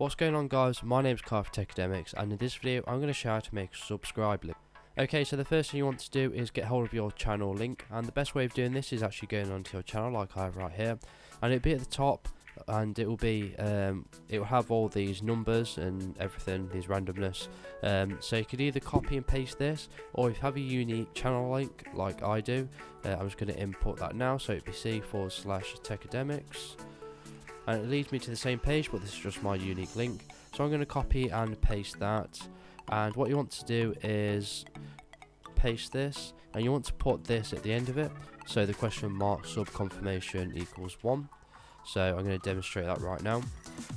What's going on, guys? My name's Kyle for Techademics, and in this video I'm going to show you how to make a subscribe link. Okay, so the first thing you want to do is get hold of your channel link, and the best way of doing this is actually going onto your channel like I have right here, and it'll be at the top, and it will be it will have all these numbers and everything, these randomness. So you could either copy and paste this, or if you have a unique channel link like I do, I'm just going to import that now. So it'd be c/Techademics. And it leads me to the same page, but this is just my unique link. So I'm going to copy and paste that, and what you want to do is paste this, and you want to put this at the end of it, so the question mark sub confirmation equals 1. So I'm going to demonstrate that right now.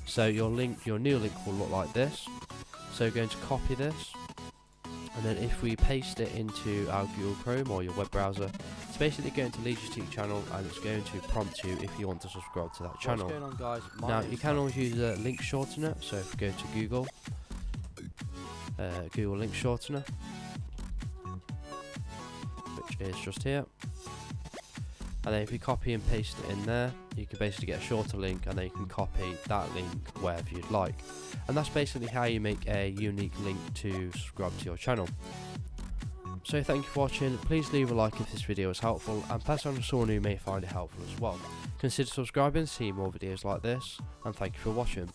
So your new link will look like this. So we're going to copy this, and then if we paste it into our Google Chrome or your web browser, it's basically going to lead you to your channel, and it's going to prompt you if you want to subscribe to that channel. What's going on, guys? Now you can always use a link shortener. So if we go to Google link shortener, which is just here, and then if you copy and paste it in there, you can basically get a shorter link, and then you can copy that link wherever you'd like. And that's basically how you make a unique link to subscribe to your channel. So thank you for watching. Please leave a like if this video was helpful, and pass on to someone who may find it helpful as well. Consider subscribing to see more videos like this, and thank you for watching.